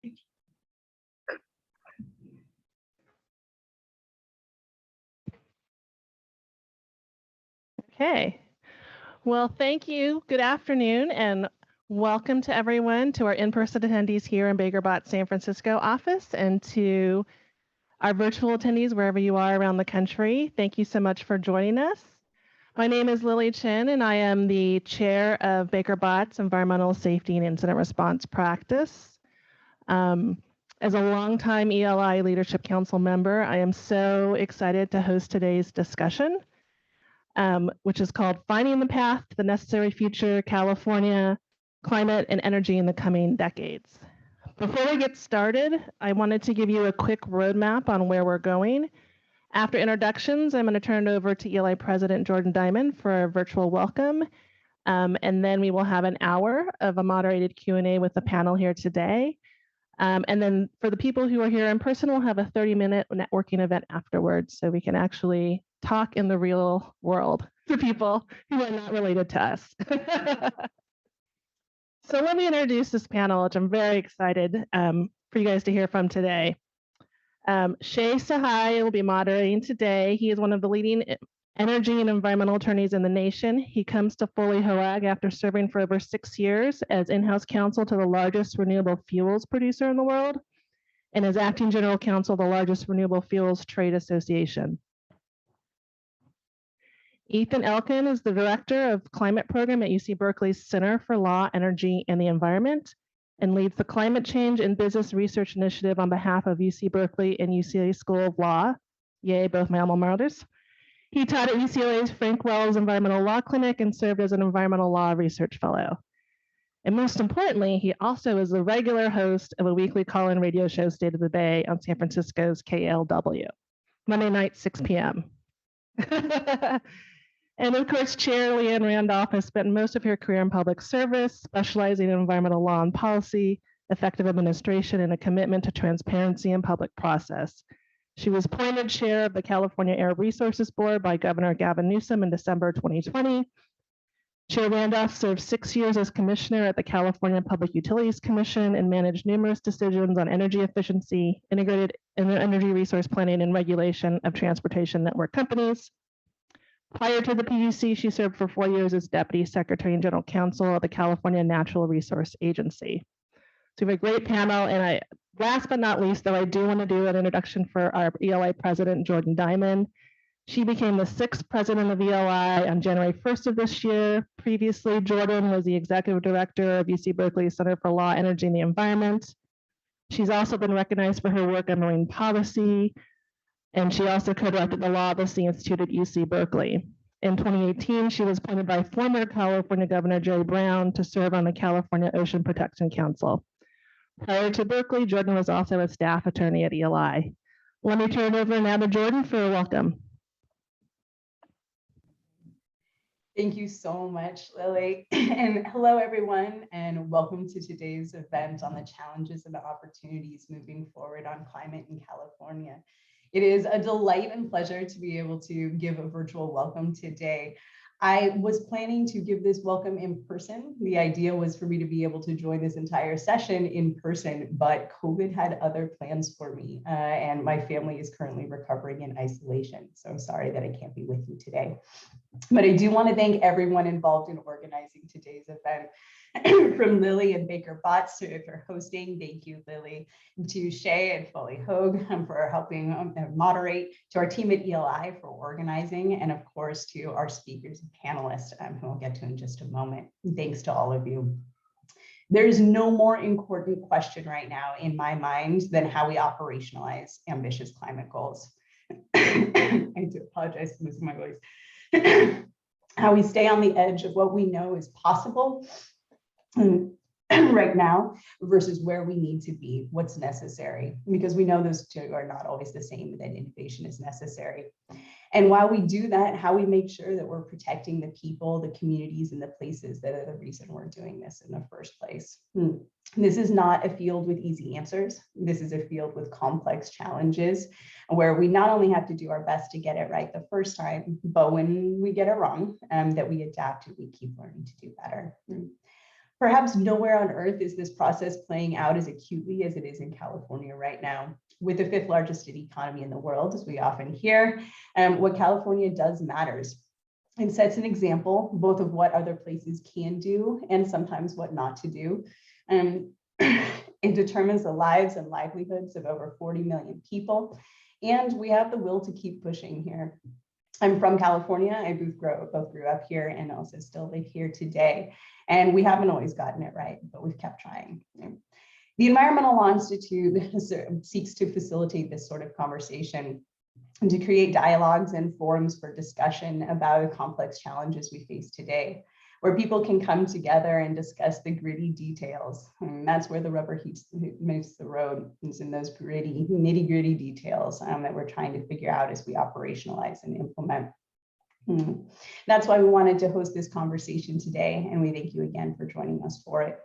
Okay, well, thank you. Good afternoon and welcome to everyone to our in-person attendees here in Baker Botts San Francisco office and to our virtual attendees wherever you are around the country. Thank you so much for joining us. My name is Lily Chin and I am the chair of Baker Botts Environmental Safety and Incident Response Practice. As a longtime ELI Leadership Council member, I am so excited to host today's discussion, which is called Finding the Path to the Necessary Future, California, Climate and Energy in the Coming Decades. Before we get started, I wanted to give you a quick roadmap on where we're going. After introductions, I'm going to turn it over to ELI President Jordan Diamond for a virtual welcome. And then we will have an hour of a moderated Q&A with the panel here today. And then for the people who are here in person, we'll have a 30-minute networking event afterwards so we can actually talk in the real world to people who are not related to us. So let me introduce this panel, which I'm very excited for you guys to hear from today. Shay Sahai will be moderating today. He is one of the leading energy and environmental attorneys in the nation. He comes to Foley Hoag after serving for over 6 years as in-house counsel to the largest renewable fuels producer in the world and as acting general counsel of the largest renewable fuels trade association. Ethan Elkin is the director of climate program at UC Berkeley's Center for Law, Energy, and the Environment and leads the Climate Change and Business Research Initiative on behalf of UC Berkeley and UCLA School of Law. Yay, both my alma maters. He taught at UCLA's Frank Wells Environmental Law Clinic and served as an environmental law research fellow. And most importantly, he also is the regular host of a weekly call-in radio show, State of the Bay, on San Francisco's KLW, Monday night, 6 p.m. And of course, Chair Leanne Randolph has spent most of her career in public service, specializing in environmental law and policy, effective administration, and a commitment to transparency and public process. She was appointed chair of the California Air Resources Board by Governor Gavin Newsom in December 2020. Chair Randolph served 6 years as commissioner at the California Public Utilities Commission and managed numerous decisions on energy efficiency, integrated energy resource planning, and regulation of transportation network companies. Prior to the PUC, she served for 4 years as Deputy Secretary and General Counsel of the California Natural Resource Agency. So we have a great panel, and last but not least, though, I do want to do an introduction for our ELI President, Jordan Diamond. She became the 6th president of ELI on January 1st of this year. Previously, Jordan was the executive director of UC Berkeley Center for Law, Energy, and the Environment. She's also been recognized for her work on marine policy, and she also co-directed the Law of the Sea Institute at UC Berkeley. In 2018, she was appointed by former California Governor Jerry Brown to serve on the California Ocean Protection Council. Prior to Berkeley, Jordan was also a staff attorney at ELI. Let me turn it over now to Jordan for a welcome. Thank you so much, Lily. And hello, everyone, and welcome to today's event on the challenges and the opportunities moving forward on climate in California. It is a delight and pleasure to be able to give a virtual welcome today. I was planning to give this welcome in person. The idea was for me to be able to join this entire session in person, but COVID had other plans for me, and my family is currently recovering in isolation. So I'm sorry that I can't be with you today. But I do want to thank everyone involved in organizing today's event. From Lily and Baker Botts, if you're hosting, thank you, Lily, to Shay and Foley Hoag for helping moderate, to our team at ELI for organizing, and of course to our speakers and panelists who we'll get to in just a moment. Thanks to all of you. There's no more important question right now in my mind than how we operationalize ambitious climate goals. I do apologize for losing my voice. How we stay on the edge of what we know is possible right now versus where we need to be, what's necessary, because we know those two are not always the same, that innovation is necessary. And while we do that, how we make sure that we're protecting the people, the communities, and the places that are the reason we're doing this in the first place. This is not a field with easy answers. This is a field with complex challenges where we not only have to do our best to get it right the first time, but when we get it wrong, that we adapt and we keep learning to do better. Perhaps nowhere on earth is this process playing out as acutely as it is in California right now. With the 5th largest city economy in the world, as we often hear, what California does matters. It sets an example both of what other places can do and sometimes what not to do. It determines the lives and livelihoods of over 40 million people, and we have the will to keep pushing here. I'm from California. I both grew up here and also still live here today. And we haven't always gotten it right, but we've kept trying. The Environmental Law Institute seeks to facilitate this sort of conversation and to create dialogues and forums for discussion about the complex challenges we face today, where people can come together and discuss the gritty details. And that's where the rubber meets the road, is in those gritty, nitty-gritty details that we're trying to figure out as we operationalize and implement. That's why we wanted to host this conversation today, and we thank you again for joining us for it.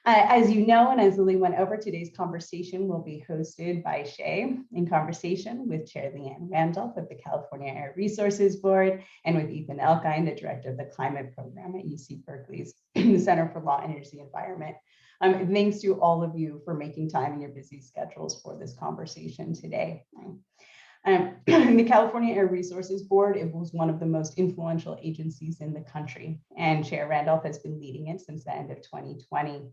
As you know, and as Lily went over, today's conversation will be hosted by Shay in conversation with Chair Leanne Randolph of the California Air Resources Board and with Ethan Elkind, the Director of the Climate Program at UC Berkeley's Center for Law, Energy, Environment. Thanks to all of you for making time in your busy schedules for this conversation today. The California Air Resources Board, it was one of the most influential agencies in the country, and Chair Randolph has been leading it since the end of 2020.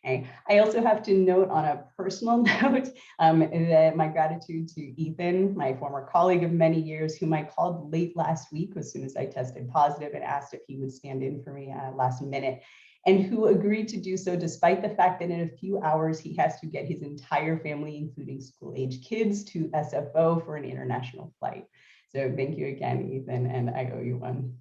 I also have to note on a personal note that my gratitude to Ethan, my former colleague of many years, whom I called late last week as soon as I tested positive and asked if he would stand in for me last minute, and who agreed to do so despite the fact that in a few hours he has to get his entire family, including school-age kids, to SFO for an international flight. So thank you again, Ethan, and I owe you one.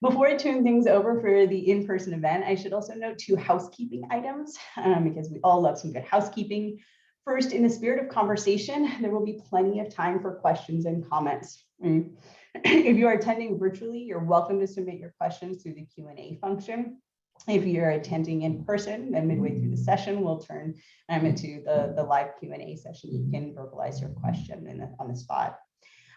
Before I turn things over for the in-person event, I should also note 2 housekeeping items because we all love some good housekeeping. First, in the spirit of conversation, there will be plenty of time for questions and comments. If you are attending virtually, you're welcome to submit your questions through the Q&A function. If you're attending in person, then midway through the session, we'll turn into the live Q&A session. You can verbalize your question on the spot.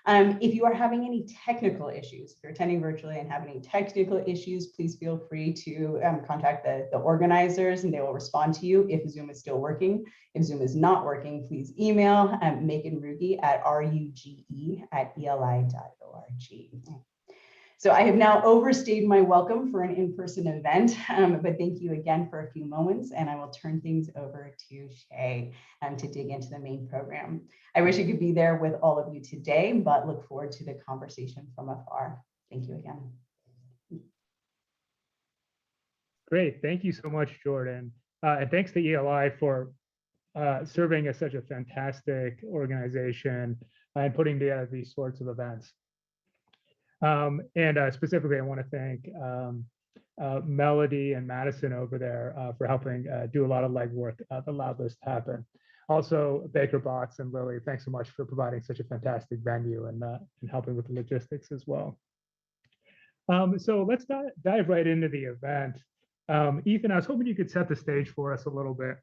If you are having any technical issues, if you're attending virtually and have any technical issues, please feel free to contact the organizers and they will respond to you if Zoom is still working. If Zoom is not working, please email Megan Ruge at ruge@eli.org. So I have now overstayed my welcome for an in-person event, but thank you again for a few moments, and I will turn things over to Shay to dig into the main program. I wish I could be there with all of you today, but look forward to the conversation from afar. Thank you again. Great, thank you so much, Jordan. And thanks to ELI for serving as such a fantastic organization and putting together these sorts of events. Specifically, I want to thank Melody and Madison over there for helping do a lot of legwork that allowed this to happen. Also, Baker Botts and Lily, thanks so much for providing such a fantastic venue and helping with the logistics as well. So let's dive right into the event. Ethan, I was hoping you could set the stage for us a little bit.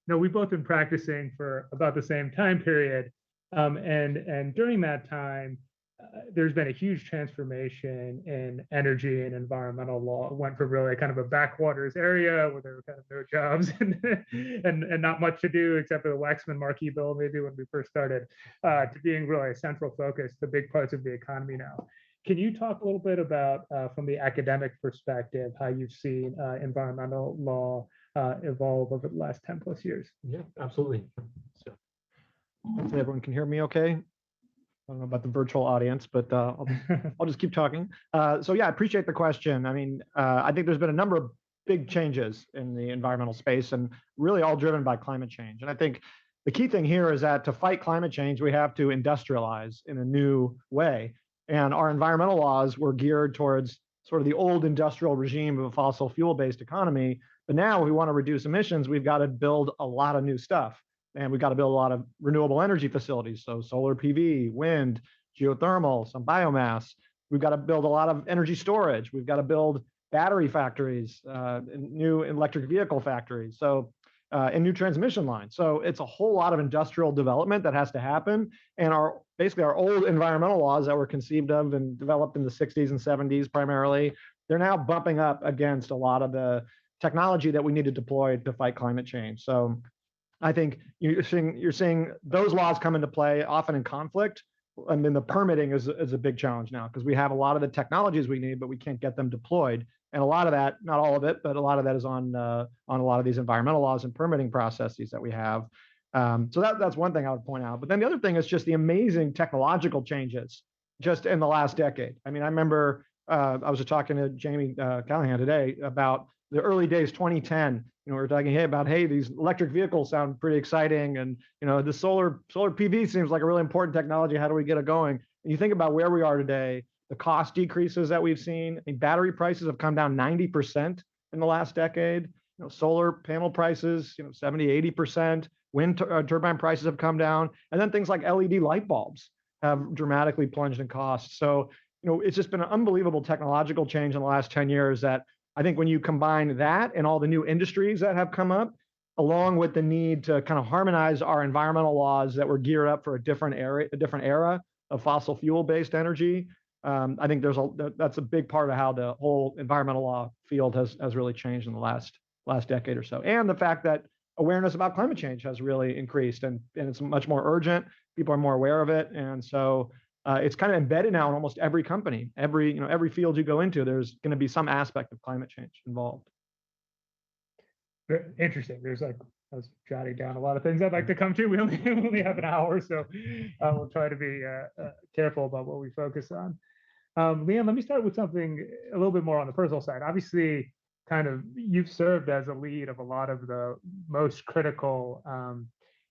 We've both been practicing for about the same time period, and during that time, there's been a huge transformation in energy and environmental law. It went from really kind of a backwaters area where there were kind of no jobs and not much to do except for the Waxman-Markey bill, maybe when we first started, to being really a central focus to big parts of the economy now. Can you talk a little bit about, from the academic perspective, how you've seen environmental law evolve over the last 10 plus years? Yeah, absolutely. So hopefully everyone can hear me okay. I don't know about the virtual audience, but I'll just keep talking. So yeah, I appreciate the question. I mean, I think there's been a number of big changes in the environmental space and really all driven by climate change. And I think the key thing here is that to fight climate change, we have to industrialize in a new way. And our environmental laws were geared towards sort of the old industrial regime of a fossil fuel-based economy. But now if we want to reduce emissions, we've got to build a lot of new stuff. And we've got to build a lot of renewable energy facilities. So solar PV, wind, geothermal, some biomass. We've got to build a lot of energy storage. We've got to build battery factories, new electric vehicle factories, and new transmission lines. So it's a whole lot of industrial development that has to happen. And basically our old environmental laws that were conceived of and developed in the 60s and 70s primarily they're now bumping up against a lot of the technology that we need to deploy to fight climate change. So I think you're seeing those laws come into play often in conflict. I mean, the permitting is a big challenge now because we have a lot of the technologies we need, but we can't get them deployed. And a lot of that, not all of it, but a lot of that is on a lot of these environmental laws and permitting processes that we have. So that's one thing I would point out. But then the other thing is just the amazing technological changes just in the last decade. I mean, I remember I was talking to Jamie Callahan today about the early days, 2010. We were talking about, hey, these electric vehicles sound pretty exciting, and the solar PV seems like a really important technology. How do we get it going? And you think about where we are today, the cost decreases that we've seen. I mean, battery prices have come down 90% in the last decade. Solar panel prices, 70, 80%. Wind turbine prices have come down, and then things like LED light bulbs have dramatically plunged in cost. So, it's just been an unbelievable technological change in the last 10 years that I think when you combine that and all the new industries that have come up, along with the need to kind of harmonize our environmental laws that were geared up for a different era of fossil fuel-based energy, I think that's a big part of how the whole environmental law field has really changed in the last decade or so. And the fact that awareness about climate change has really increased, and it's much more urgent. People are more aware of it, and so it's kind of embedded now in almost every company, every field you go into. There's going to be some aspect of climate change involved. Interesting. I was jotting down a lot of things I'd like to come to. We only have an hour, so we'll try to be careful about what we focus on. Leanne, let me start with something a little bit more on the personal side. Obviously, you've served as a lead of a lot of the most critical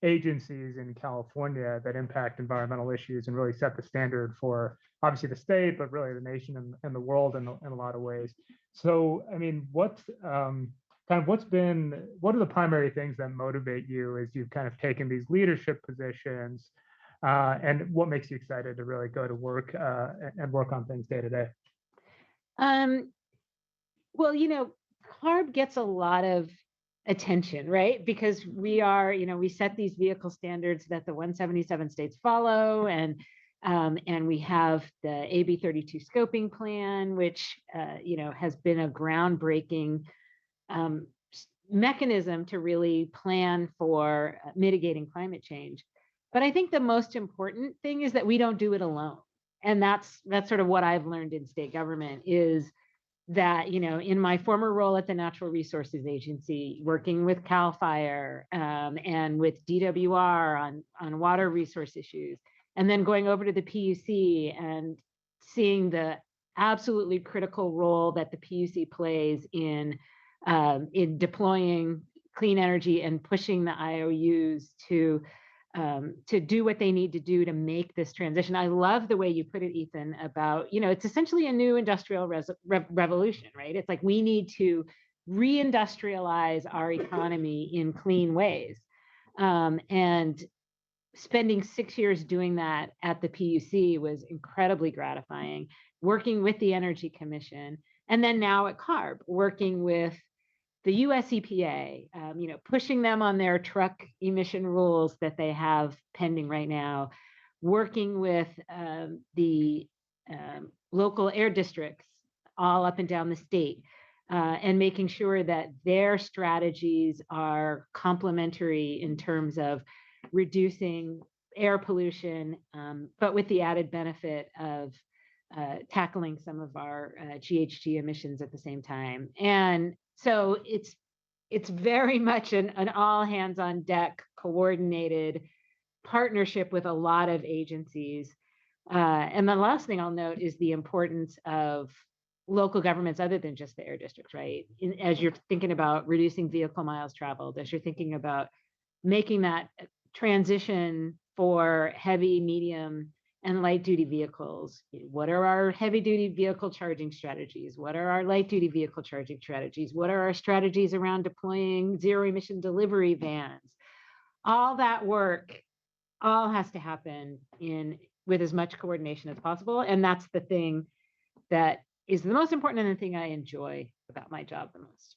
agencies in California that impact environmental issues and really set the standard for obviously the state, but really the nation and the world in a lot of ways. So, I mean, what are the primary things that motivate you as you've kind of taken these leadership positions, and what makes you excited to really go to work and work on things day to day? Well, CARB gets a lot of attention, right? Because we are, we set these vehicle standards that the 177 states follow, and we have the AB 32 scoping plan, which has been a groundbreaking mechanism to really plan for mitigating climate change. But I think the most important thing is that we don't do it alone, and that's sort of what I've learned in state government is that, in my former role at the Natural Resources Agency, working with CAL FIRE and with DWR on water resource issues, and then going over to the PUC and seeing the absolutely critical role that the PUC plays in deploying clean energy and pushing the IOUs to do what they need to do to make this transition. I love the way you put it, Ethan, about, it's essentially a new industrial revolution, right? It's like we need to reindustrialize our economy in clean ways. And spending 6 years doing that at the PUC was incredibly gratifying, working with the Energy Commission, and then now at CARB, working with the US EPA, pushing them on their truck emission rules that they have pending right now, working with the local air districts all up and down the state, and making sure that their strategies are complementary in terms of reducing air pollution, but with the added benefit of tackling some of our GHG emissions at the same time. And so it's very much an all hands on deck, coordinated partnership with a lot of agencies. And the last thing I'll note is the importance of local governments other than just the air districts, right? As you're thinking about reducing vehicle miles traveled, as you're thinking about making that transition for heavy, medium, and light duty vehicles. What are our heavy duty vehicle charging strategies? What are our light duty vehicle charging strategies? What are our strategies around deploying zero emission delivery vans? All that work all has to happen with as much coordination as possible. And that's the thing that is the most important and the thing I enjoy about my job the most.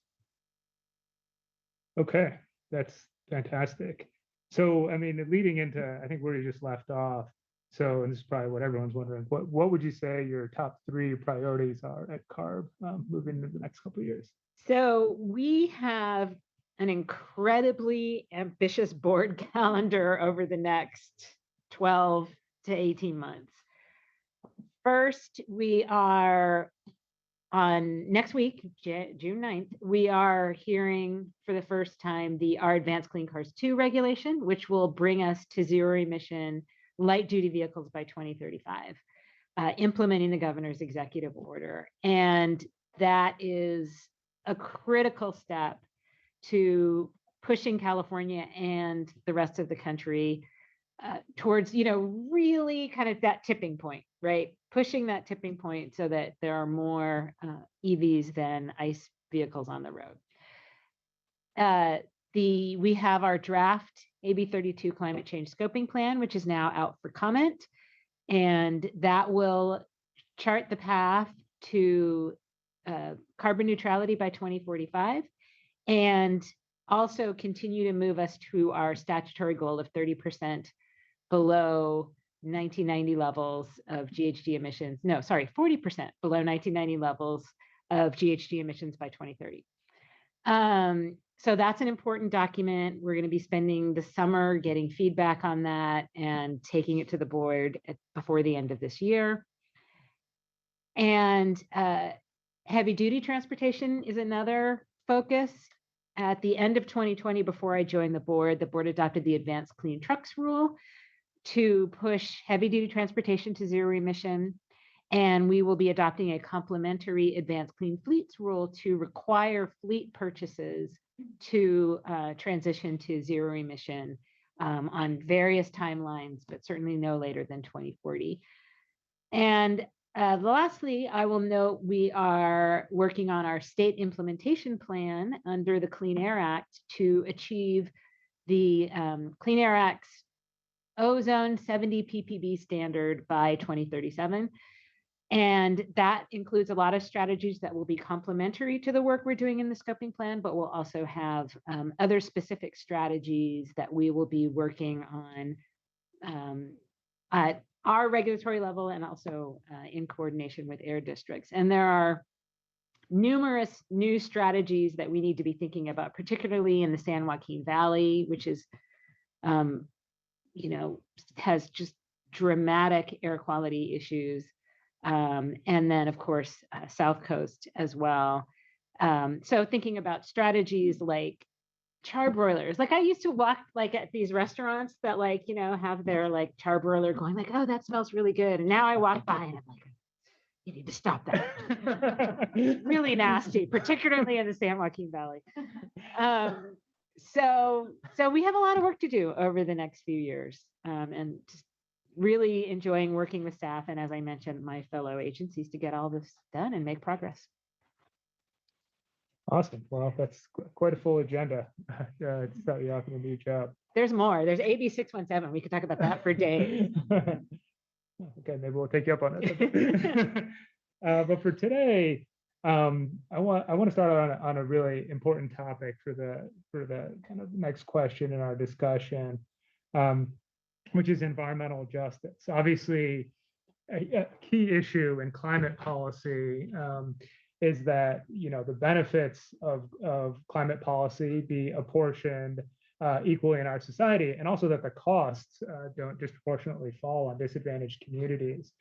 Okay, that's fantastic. So, I mean, leading into, I think where you just left off. So, and this is probably what everyone's wondering, what would you say your top 3 priorities are at CARB moving into the next couple of years? So we have an incredibly ambitious board calendar over the next 12 to 18 months. First, we are on next week, June 9th, we are hearing for the first time our Advanced Clean Cars 2 regulation, which will bring us to zero emission light duty vehicles by 2035, implementing the governor's executive order. And that is a critical step to pushing California and the rest of the country towards, really kind of that tipping point, right? Pushing that tipping point so that there are more EVs than ICE vehicles on the road. We have our draft AB 32 climate change scoping plan, which is now out for comment, and that will chart the path to carbon neutrality by 2045, and also continue to move us to our statutory goal of 30% below 1990 levels of GHG emissions. No, sorry, 40% below 1990 levels of GHG emissions by 2030. So that's an important document. We're going to be spending the summer getting feedback on that and taking it to the board before the end of this year. And heavy duty transportation is another focus. At the end of 2020, before I joined the board adopted the Advanced Clean Trucks rule to push heavy duty transportation to zero emission. And we will be adopting a complementary Advanced Clean Fleets rule to require fleet purchases to transition to zero emission on various timelines, but certainly no later than 2040. And lastly, I will note we are working on our state implementation plan under the Clean Air Act to achieve the Clean Air Act's ozone 70 ppb standard by 2037. And that includes a lot of strategies that will be complementary to the work we're doing in the scoping plan, but we'll also have other specific strategies that we will be working on at our regulatory level and also in coordination with air districts. And there are numerous new strategies that we need to be thinking about, particularly in the San Joaquin Valley, which is, has just dramatic air quality issues. And then, of course, South Coast as well. So thinking about strategies like charbroilers. Like I used to walk at these restaurants that have their charbroiler going oh, that smells really good. And now I walk by and I'm like, you need to stop that. Really nasty, particularly in the San Joaquin Valley. So we have a lot of work to do over the next few years, and just really enjoying working with staff and, as I mentioned, my fellow agencies to get all this done and make progress. Awesome. Well, that's quite a full agenda. To start you off in a new job. There's more. There's AB 617. We could talk about that for days. Okay, maybe we'll take you up on it. But for today, I want to start on a really important topic for the kind of next question in our discussion, which is environmental justice. Obviously, a key issue in climate policy is that the benefits of climate policy be apportioned equally in our society, and also that the costs don't disproportionately fall on disadvantaged communities.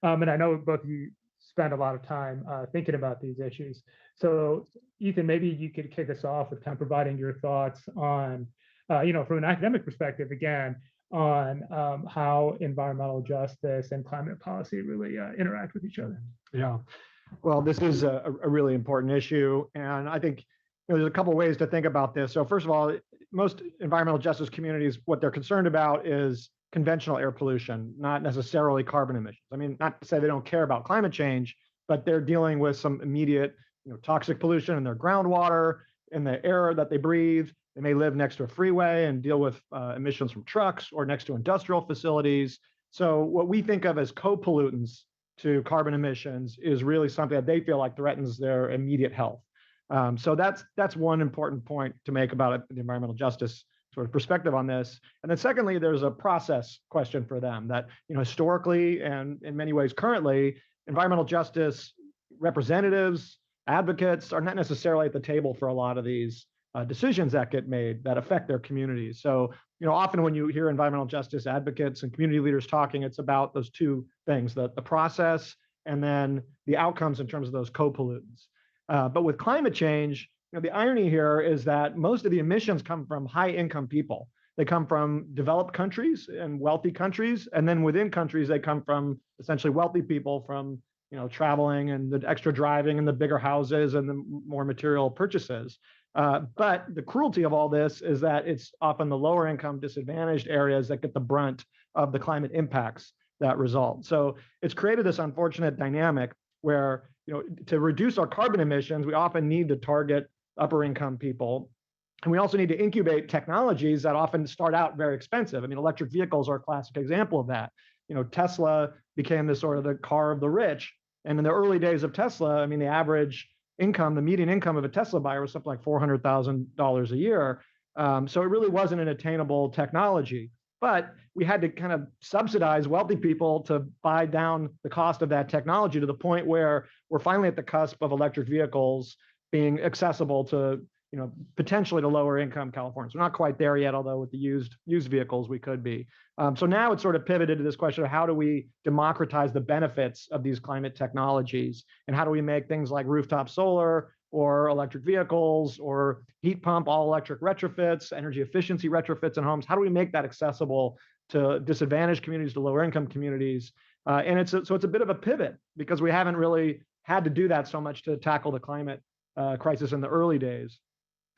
And I know both of you spend a lot of time thinking about these issues. So, Ethan, maybe you could kick us off with kind of providing your thoughts on, from an academic perspective, again, on how environmental justice and climate policy really interact with each other. Yeah. Well, this is a really important issue. And I think there's a couple ways to think about this. So first of all, most environmental justice communities, what they're concerned about is conventional air pollution, not necessarily carbon emissions. I mean, not to say they don't care about climate change, but they're dealing with some immediate toxic pollution in their groundwater, in the air that they breathe. They may live next to a freeway and deal with emissions from trucks or next to industrial facilities. So what we think of as co-pollutants to carbon emissions is really something that they feel like threatens their immediate health. So that's one important point to make about the environmental justice sort of perspective on this. And then secondly, there's a process question for them that, historically and in many ways currently, environmental justice representatives, advocates are not necessarily at the table for a lot of these decisions that get made that affect their communities. So, often when you hear environmental justice advocates and community leaders talking, it's about those two things, the process and then the outcomes in terms of those co-pollutants. But with climate change, the irony here is that most of the emissions come from high-income people. They come from developed countries and wealthy countries, and then within countries, they come from essentially wealthy people from traveling and the extra driving and the bigger houses and the more material purchases. But the cruelty of all this is that it's often the lower income disadvantaged areas that get the brunt of the climate impacts that result. So it's created this unfortunate dynamic where, to reduce our carbon emissions, we often need to target upper income people. And we also need to incubate technologies that often start out very expensive. I mean, electric vehicles are a classic example of that. Tesla became this sort of the car of the rich. And in the early days of Tesla, I mean, the average income, the median income of a Tesla buyer was something like $400,000 a year. So it really wasn't an attainable technology. But we had to kind of subsidize wealthy people to buy down the cost of that technology to the point where we're finally at the cusp of electric vehicles being accessible to, potentially to lower income Californians. We're not quite there yet, although with the used vehicles we could be. So now it's sort of pivoted to this question of how do we democratize the benefits of these climate technologies, and how do we make things like rooftop solar or electric vehicles or heat pump all electric retrofits, energy efficiency retrofits in homes? How do we make that accessible to disadvantaged communities, to lower income communities? And it's a bit of a pivot because we haven't really had to do that so much to tackle the climate crisis in the early days.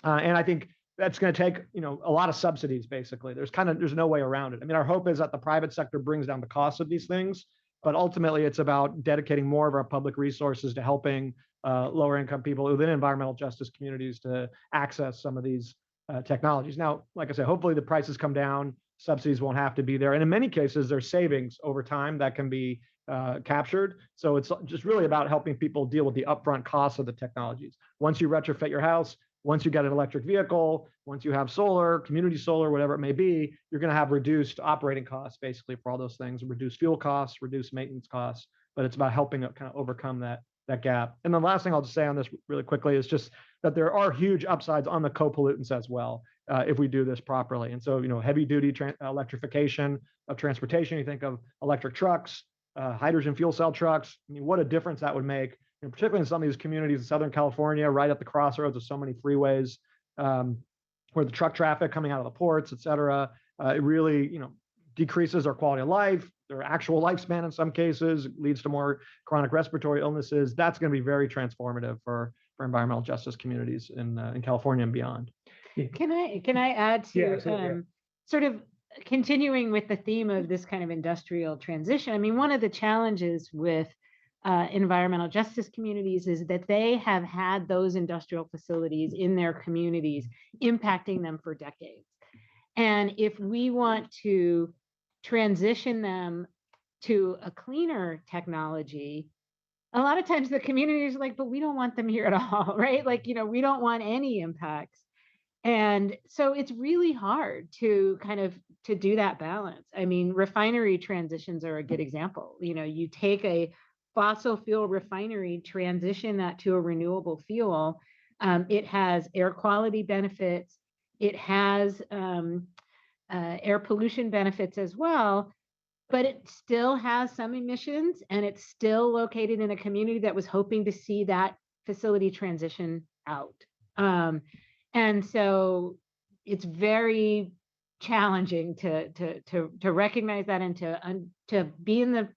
And I think that's going to take, a lot of subsidies, basically. There's no way around it. I mean, our hope is that the private sector brings down the cost of these things, but ultimately it's about dedicating more of our public resources to helping lower income people within environmental justice communities to access some of these technologies. Now, like I said, hopefully the prices come down, subsidies won't have to be there. And in many cases, there's savings over time that can be captured. So it's just really about helping people deal with the upfront costs of the technologies. Once you retrofit your house, once you get an electric vehicle, once you have solar, community solar, whatever it may be, you're going to have reduced operating costs basically for all those things, reduced fuel costs, reduced maintenance costs. But it's about helping kind of overcome that gap. And the last thing I'll just say on this really quickly is just that there are huge upsides on the co-pollutants as well if we do this properly. And so, heavy duty electrification of transportation, you think of electric trucks, hydrogen fuel cell trucks. I mean, what a difference that would make, particularly in some of these communities in Southern California, right at the crossroads of so many freeways, where the truck traffic coming out of the ports, et cetera, it really, decreases our quality of life, their actual lifespan in some cases, leads to more chronic respiratory illnesses. That's going to be very transformative for environmental justice communities in California and beyond. Can I add to Yeah. sort of continuing with the theme of this kind of industrial transition? I mean, one of the challenges with environmental justice communities is that they have had those industrial facilities in their communities impacting them for decades. And if we want to transition them to a cleaner technology, a lot of times the community is like, but we don't want them here at all, right? Like, we don't want any impacts. And so it's really hard to to do that balance. I mean, refinery transitions are a good example. You take a fossil fuel refinery, transition that to a renewable fuel. It has air quality benefits. It has air pollution benefits as well, but it still has some emissions, and it's still located in a community that was hoping to see that facility transition out. And so it's very challenging to recognize that and to be in the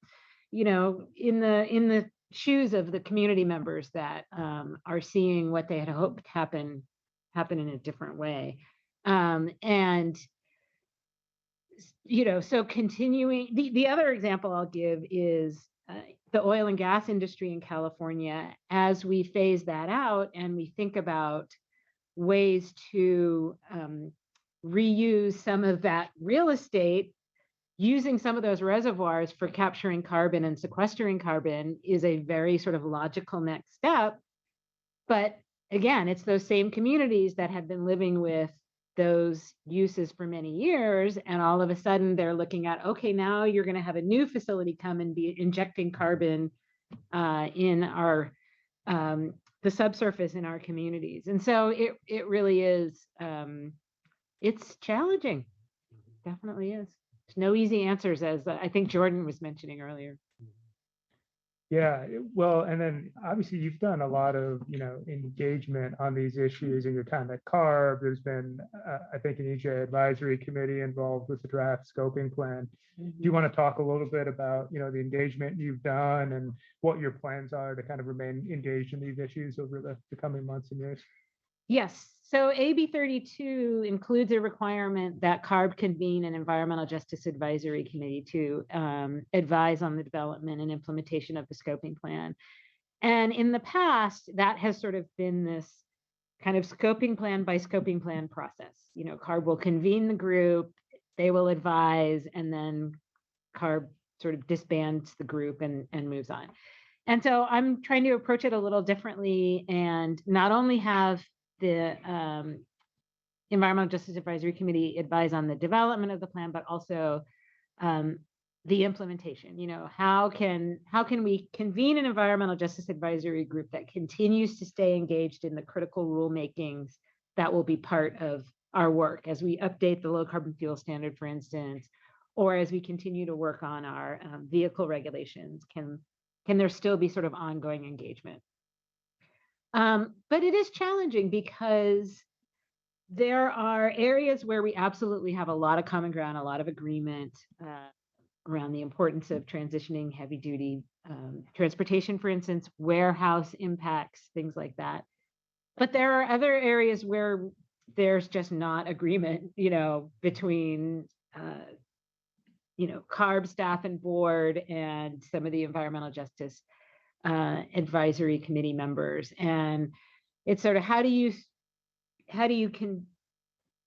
in the shoes of the community members that are seeing what they had hoped happen in a different way. And so continuing, the other example I'll give is the oil and gas industry in California. As we phase that out and we think about ways to reuse some of that real estate, using some of those reservoirs for capturing carbon and sequestering carbon is a very sort of logical next step. But again, it's those same communities that have been living with those uses for many years, and all of a sudden they're looking at, okay, now you're going to have a new facility come and be injecting carbon in our the subsurface in our communities. And so it really is, it's challenging. Definitely is. There's no easy answers, as I think Jordan was mentioning earlier. Yeah, well, and then obviously you've done a lot of, engagement on these issues in your time at CARB. There's been, I think, an EJ advisory committee involved with the draft scoping plan. Do you want to talk a little bit about, the engagement you've done and what your plans are to kind of remain engaged in these issues over the coming months and years? Yes. So AB 32 includes a requirement that CARB convene an environmental justice advisory committee to advise on the development and implementation of the scoping plan. And in the past, that has sort of been this kind of scoping plan by scoping plan process. CARB will convene the group, they will advise, and then CARB sort of disbands the group and moves on. And so I'm trying to approach it a little differently and not only have the Environmental Justice Advisory Committee advise on the development of the plan, but also the implementation. How can we convene an environmental justice advisory group that continues to stay engaged in the critical rulemakings that will be part of our work as we update the low carbon fuel standard, for instance, or as we continue to work on our vehicle regulations? Can there still be sort of ongoing engagement? But it is challenging because there are areas where we absolutely have a lot of common ground, a lot of agreement around the importance of transitioning heavy duty transportation, for instance, warehouse impacts, things like that. But there are other areas where there's just not agreement, between CARB staff and board and some of the environmental justice advisory committee members. And it's sort of how do you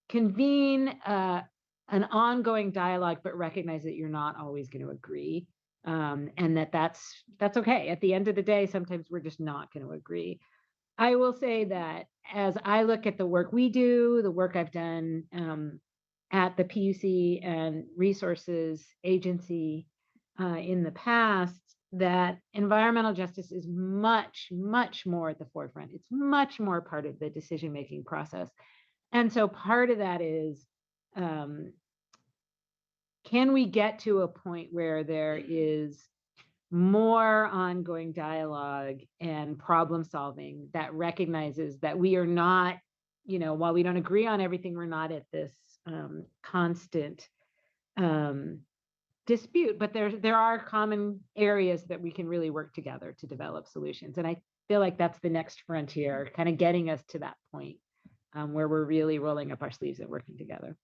convene an ongoing dialogue, but recognize that you're not always going to agree, and that's okay. At the end of the day, sometimes we're just not going to agree. I will say that as I look at the work we do, the work I've done at the PUC and Resources Agency in the past, that environmental justice is much, much more at the forefront. It's much more part of the decision-making process. And so part of that is, can we get to a point where there is more ongoing dialogue and problem solving that recognizes that we are not, while we don't agree on everything, we're not at this constant dispute, but there are common areas that we can really work together to develop solutions. And I feel like that's the next frontier, kind of getting us to that point where we're really rolling up our sleeves and working together.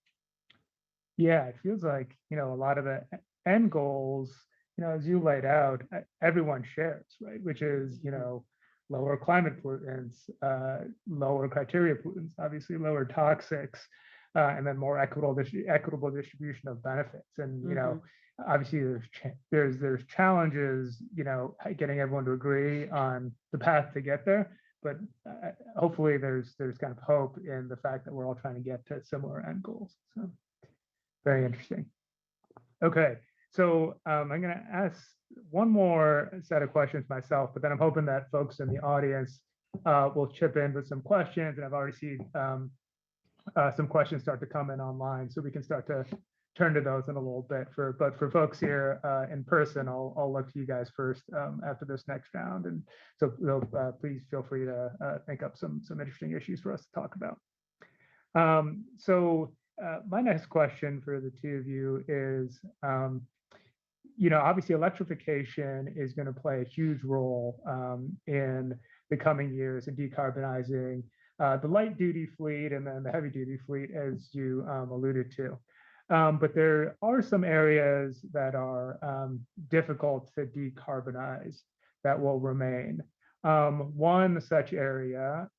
Yeah, it feels like, a lot of the end goals, as you laid out, everyone shares, right? Which is, lower climate pollutants, lower criteria pollutants, obviously lower toxics, and then more equitable distribution of benefits. And, obviously there's challenges, getting everyone to agree on the path to get there. But hopefully there's kind of hope in the fact that we're all trying to get to similar end goals. So very interesting. Okay, so I'm going to ask one more set of questions myself, but then I'm hoping that folks in the audience will chip in with some questions. And I've already seen some questions start to come in online, so we can start to turn to those in a little bit. But for folks here in person, I'll look to you guys first after this next round. And so please feel free to think up some interesting issues for us to talk about. My next question for the two of you is, obviously electrification is going to play a huge role in the coming years in decarbonizing the light duty fleet and then the heavy duty fleet, as you alluded to. But there are some areas that are difficult to decarbonize that will remain. One such area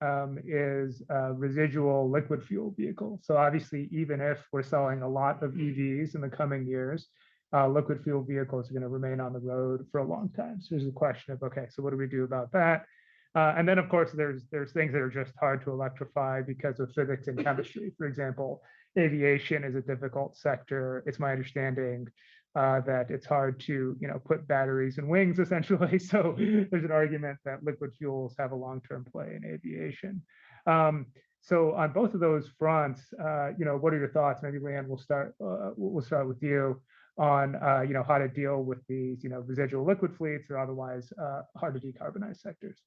is residual liquid fuel vehicles. So obviously, even if we're selling a lot of EVs in the coming years, liquid fuel vehicles are going to remain on the road for a long time. So there's a question of, okay, so what do we do about that? And then, of course, there's things that are just hard to electrify because of physics and chemistry. For example, aviation is a difficult sector. It's my understanding that it's hard to, put batteries in wings, essentially. So there's an argument that liquid fuels have a long-term play in aviation. So on both of those fronts, what are your thoughts? Maybe Leanne, we'll start with you on, how to deal with these, residual liquid fleets or otherwise hard to decarbonize sectors.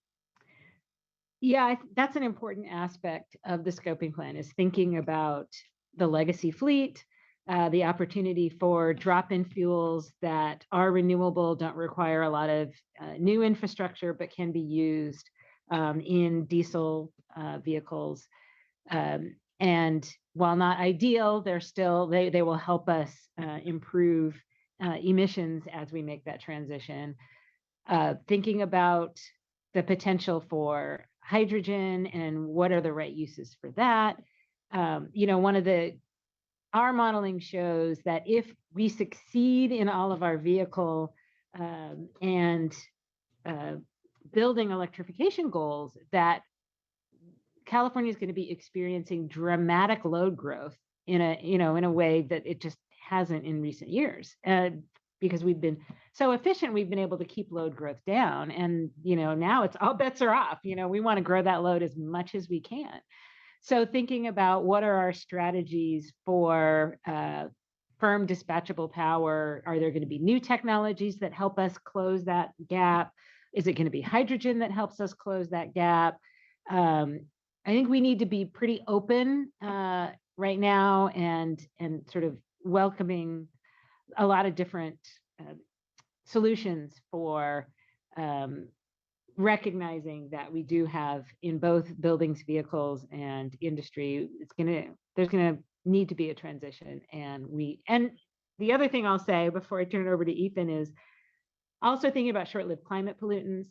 Yeah, that's an important aspect of the scoping plan, is thinking about the legacy fleet, the opportunity for drop-in fuels that are renewable, don't require a lot of new infrastructure, but can be used in diesel vehicles. And while not ideal, they will help us improve emissions as we make that transition. Thinking about the potential for hydrogen and what are the right uses for that. Our modeling shows that if we succeed in all of our vehicle and building electrification goals, that California is going to be experiencing dramatic load growth in a way that it just hasn't in recent years. Because we've been so efficient, we've been able to keep load growth down. And, now it's all bets are off. We want to grow that load as much as we can. So thinking about what are our strategies for firm dispatchable power? Are there going to be new technologies that help us close that gap? Is it going to be hydrogen that helps us close that gap? I think we need to be pretty open right now and sort of welcoming a lot of different solutions for recognizing that we do have in both buildings, vehicles, and industry, there's gonna need to be a transition. And the other thing I'll say before I turn it over to Ethan is also thinking about short-lived climate pollutants,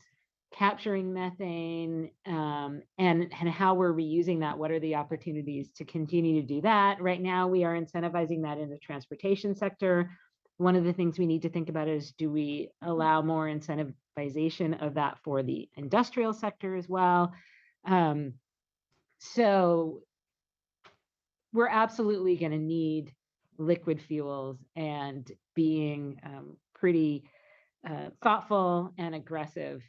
capturing methane, and how we're reusing that. What are the opportunities to continue to do that? Right now, we are incentivizing that in the transportation sector. One of the things we need to think about is, do we allow more incentivization of that for the industrial sector as well? So we're absolutely going to need liquid fuels, and being pretty thoughtful and aggressive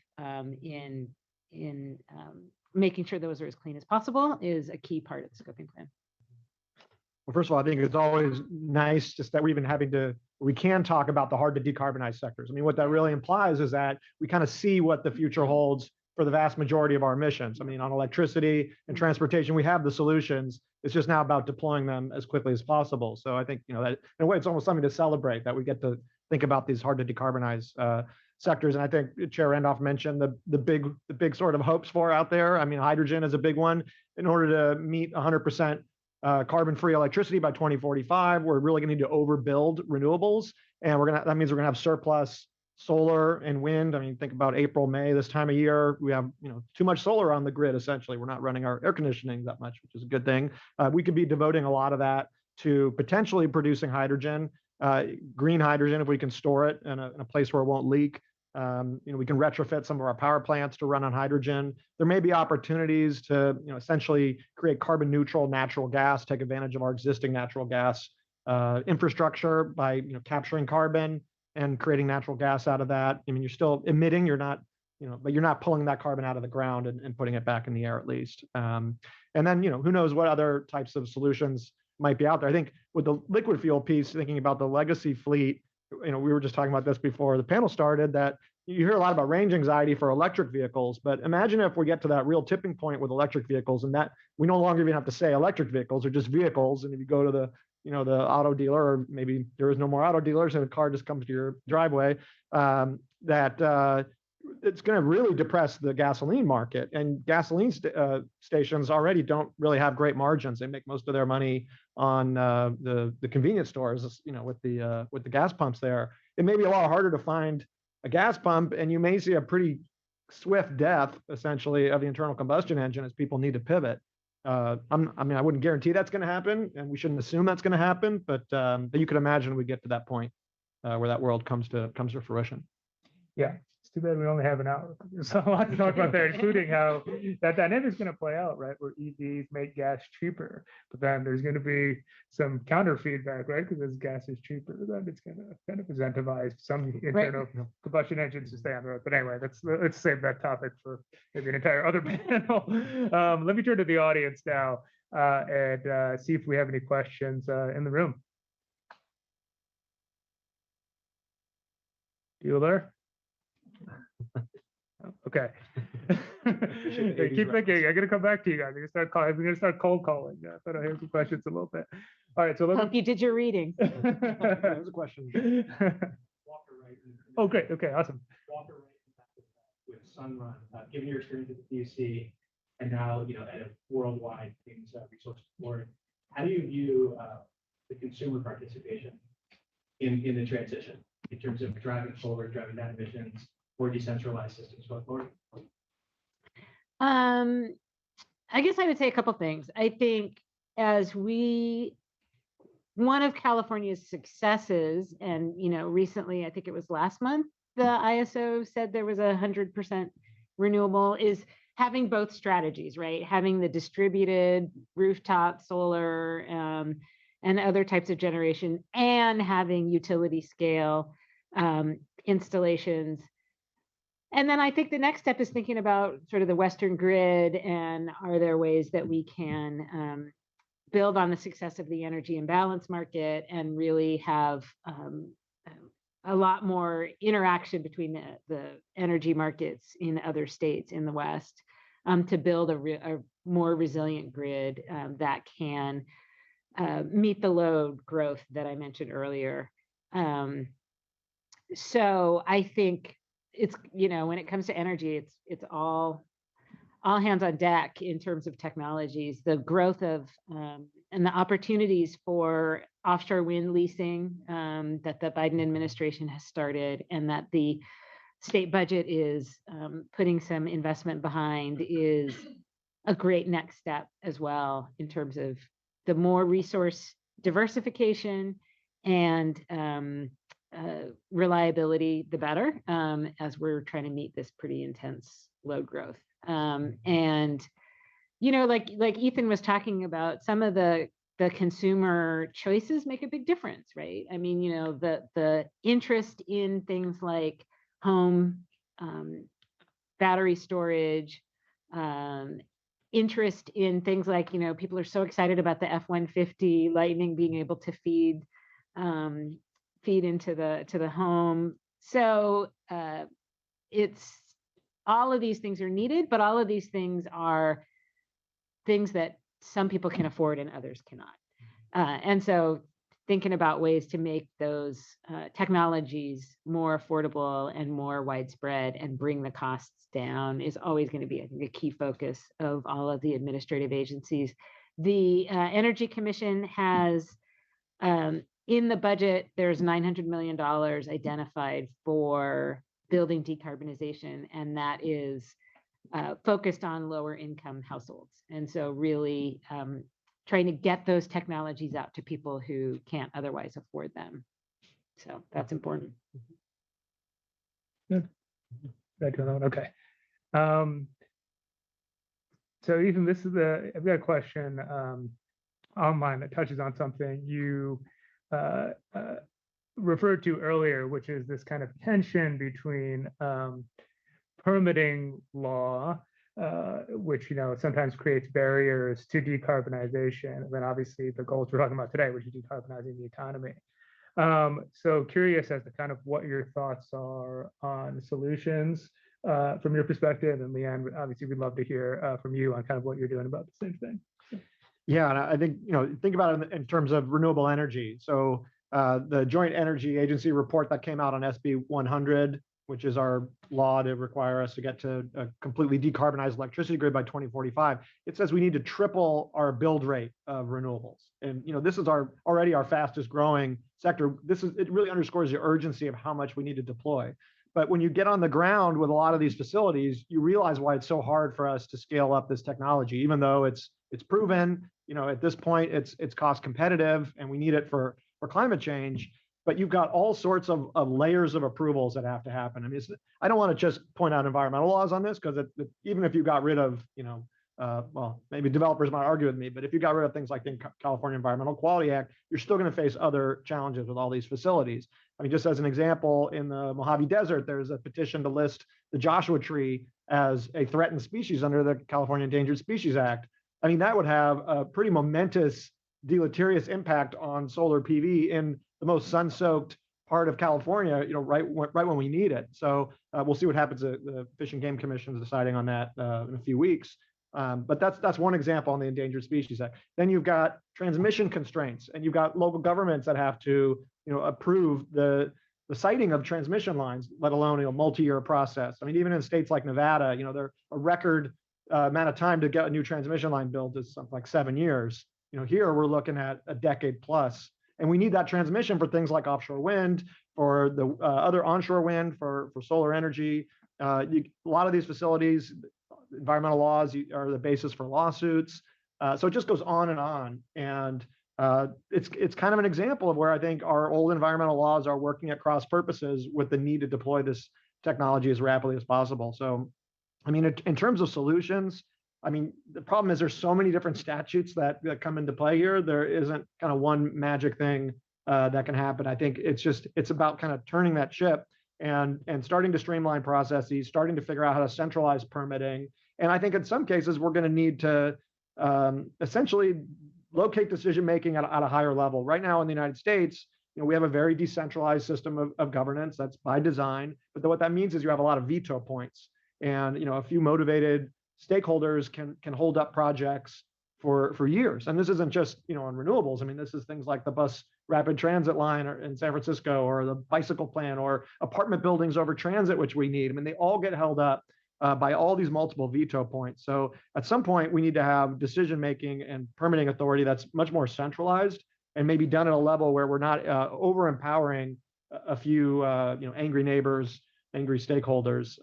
in making sure those are as clean as possible is a key part of the scoping plan. Well, first of all, I think it's always nice just that we can talk about the hard to decarbonize sectors. I mean, what that really implies is that we kind of see what the future holds for the vast majority of our emissions. I mean, on electricity and transportation, we have the solutions. It's just now about deploying them as quickly as possible. So I think, that in a way, it's almost something to celebrate that we get to think about these hard to decarbonize sectors. And I think Chair Randolph mentioned the big sort of hopes for out there. I mean, hydrogen is a big one. In order to meet 100% carbon-free electricity by 2045, we're really going to need to overbuild renewables, and that means we're going to have surplus solar and wind. I mean, think about April, May, this time of year, we have too much solar on the grid. Essentially, we're not running our air conditioning that much, which is a good thing. We could be devoting a lot of that to potentially producing hydrogen, green hydrogen, if we can store it in a place where it won't leak. We can retrofit some of our power plants to run on hydrogen. There may be opportunities to, essentially create carbon neutral natural gas, take advantage of our existing natural gas infrastructure by, capturing carbon and creating natural gas out of that. I mean, you're still emitting, but you're not pulling that carbon out of the ground and putting it back in the air at least. And then, who knows what other types of solutions might be out there. I think with the liquid fuel piece, thinking about the legacy fleet, we were just talking about this before the panel started, that you hear a lot about range anxiety for electric vehicles, but imagine if we get to that real tipping point with electric vehicles, and that we no longer even have to say electric vehicles, or just vehicles. And if you go to the auto dealer, or maybe there is no more auto dealers and a car just comes to your driveway, it's going to really depress the gasoline market. And gasoline stations already don't really have great margins. They make most of their money on the convenience stores, with the gas pumps there. It may be a lot harder to find a gas pump, and you may see a pretty swift death, essentially, of the internal combustion engine as people need to pivot. I wouldn't guarantee that's going to happen, and we shouldn't assume that's going to happen, but you could imagine we get to that point where that world comes to fruition. Yeah. It's too bad we only have an hour. There's a lot to talk about there, including how that dynamic is going to play out, right? Where EVs make gas cheaper, but then there's going to be some counter feedback, right? Because as gas is cheaper, then it's going to kind of incentivize some internal combustion engines to stay on the road. But anyway, let's save that topic for maybe an entire other panel. Let me turn to the audience now and see if we have any questions in the room. Bueller? Okay. Keep thinking. I'm gonna come back to you guys. I'm gonna start cold calling. I thought I had some questions a little bit. All right, so let's. Hope you did your reading. There's a question. Walker Wright. Oh, great. Okay, awesome. Walker Wright with Sunrun, given your experience at the PUC and now, at a worldwide things resource board, how do you view the consumer participation in the transition in terms of driving forward, driving down emissions, or decentralized systems going forward? I guess I would say a couple things. I think one of California's successes, and recently, I think it was last month, the ISO said there was 100% renewable, is having both strategies, right? Having the distributed rooftop solar and other types of generation, and having utility scale installations. And then I think the next step is thinking about sort of the Western grid, and are there ways that we can build on the success of the energy imbalance market and really have a lot more interaction between the energy markets in other states in the West to build a more resilient grid that can meet the load growth that I mentioned earlier. So I think it's, when it comes to energy, it's all hands on deck in terms of technologies. The growth of and the opportunities for offshore wind leasing that the Biden administration has started, and that the state budget is putting some investment behind, is a great next step as well in terms of the more resource diversification and reliability, the better, as we're trying to meet this pretty intense load growth. And like Ethan was talking about, some of the consumer choices make a big difference, right? I mean, the interest in things like home battery storage, interest in things like, people are so excited about the F-150 Lightning being able to feed into the home. So it's all of these things are needed, but all of these things are things that some people can afford and others cannot. And so thinking about ways to make those technologies more affordable and more widespread and bring the costs down is always going to be, I think, a key focus of all of the administrative agencies. The Energy Commission has, in the budget, there's $900 million identified for building decarbonization, and that is focused on lower income households. And so really trying to get those technologies out to people who can't otherwise afford them. So that's important. Good. Okay. So Ethan, I've got a question online that touches on something you referred to earlier, which is this kind of tension between permitting law, which sometimes creates barriers to decarbonization, and then obviously the goals we're talking about today, which is decarbonizing the economy. So curious as to kind of what your thoughts are on solutions from your perspective, and Leanne, obviously we'd love to hear from you on kind of what you're doing about the same thing. Yeah, and I think, think about it in terms of renewable energy. So the Joint Energy Agency report that came out on SB 100, which is our law to require us to get to a completely decarbonized electricity grid by 2045, it says we need to triple our build rate of renewables. And this is already our fastest growing sector. It really underscores the urgency of how much we need to deploy. But when you get on the ground with a lot of these facilities, you realize why it's so hard for us to scale up this technology, even though it's proven, at this point it's cost competitive and we need it for climate change. but you've got all sorts of layers of approvals that have to happen. I mean, I don't want to just point out environmental laws on this, because even if you got rid of, well, maybe developers might argue with me, but if you got rid of things like the California Environmental Quality Act, you're still going to face other challenges with all these facilities. I mean, just as an example, in the Mojave Desert, there's a petition to list the Joshua tree as a threatened species under the California Endangered Species Act. I mean, that would have a pretty momentous deleterious impact on solar PV in the most sun-soaked part of California, right when we need it. So we'll see what happens. The Fish and Game Commission is deciding on that in a few weeks. But that's one example on the Endangered Species Act. Then you've got transmission constraints, and you've got local governments that have to, approve the siting of transmission lines, let alone a multi-year process. I mean, even in states like Nevada, they're a record amount of time to get a new transmission line built is something like 7 years. Here we're looking at a decade plus, and we need that transmission for things like offshore wind, for the other onshore wind, for solar energy. A lot of these facilities, environmental laws are the basis for lawsuits. So it just goes on and on. And it's kind of an example of where I think our old environmental laws are working at cross purposes with the need to deploy this technology as rapidly as possible. So, I mean, in terms of solutions, I mean, the problem is there's so many different statutes that come into play here. There isn't kind of one magic thing that can happen. I think it's about kind of turning that ship and starting to streamline processes, starting to figure out how to centralize permitting. And I think in some cases, we're going to need to essentially locate decision-making at a higher level. Right now in the United States, we have a very decentralized system of governance. That's by design. But what that means is you have a lot of veto points. And a few motivated stakeholders can hold up projects for years. And this isn't just on renewables. I mean, this is things like the bus rapid transit line in San Francisco, or the bicycle plan, or apartment buildings over transit, which we need. I mean, they all get held up by all these multiple veto points. So at some point, we need to have decision-making and permitting authority that's much more centralized, and maybe done at a level where we're not over-empowering a few angry neighbors, angry stakeholders.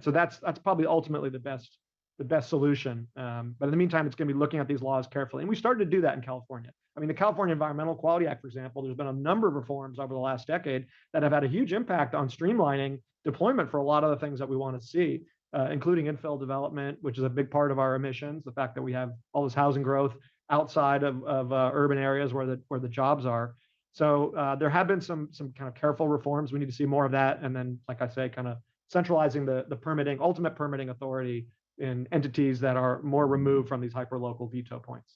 So that's probably ultimately the best solution. But in the meantime, it's going to be looking at these laws carefully. And we started to do that in California. I mean, the California Environmental Quality Act, for example, there's been a number of reforms over the last decade that have had a huge impact on streamlining deployment for a lot of the things that we want to see, including infill development, which is a big part of our emissions. The fact that we have all this housing growth outside of urban areas where the jobs are. So there have been some kind of careful reforms. We need to see more of that. And then, like I say, kind of centralizing the permitting, ultimate permitting authority in entities that are more removed from these hyperlocal veto points.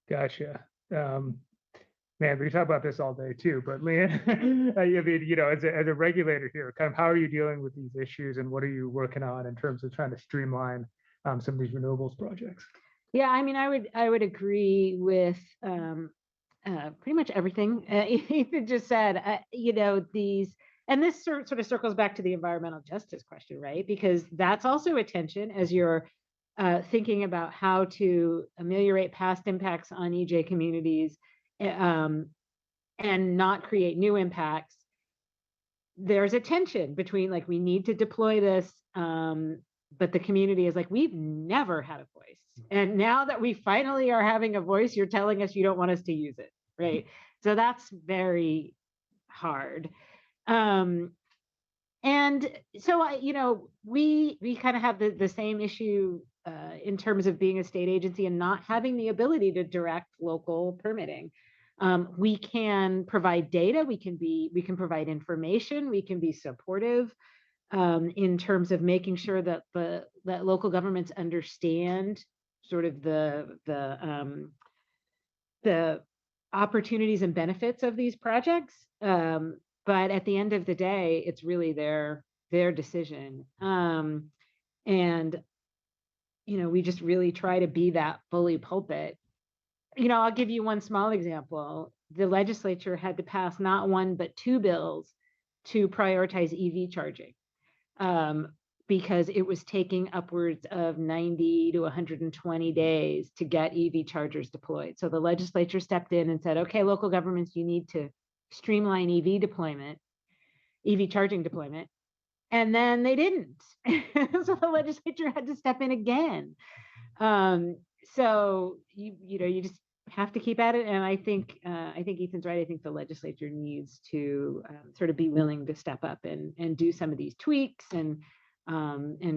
Gotcha. Man, we can talk about this all day too, but Leanne, I mean, as a regulator here, kind of how are you dealing with these issues, and what are you working on in terms of trying to streamline some of these renewables projects? Yeah, I mean, I would agree with pretty much everything Ethan just said. And this sort of circles back to the environmental justice question, right? Because that's also a tension as you're thinking about how to ameliorate past impacts on EJ communities and not create new impacts. There's a tension between, like, we need to deploy this, but the community is like, we've never had a voice. And now that we finally are having a voice, you're telling us you don't want us to use it, right? So that's very hard. And so, we kind of have the same issue in terms of being a state agency and not having the ability to direct local permitting. We can provide data, we can provide information, we can be supportive in terms of making sure that that local governments understand sort of the opportunities and benefits of these projects. But at the end of the day, it's really their decision. And we just really try to be that bully pulpit. I'll give you one small example. The legislature had to pass not one, but 2 bills to prioritize EV charging because it was taking upwards of 90 to 120 days to get EV chargers deployed. So the legislature stepped in and said, okay, local governments, you need to streamline EV charging deployment. And then they didn't. So the legislature had to step in again. So you just have to keep at it. And I think Ethan's right. I think the legislature needs to sort of be willing to step up and do some of these tweaks and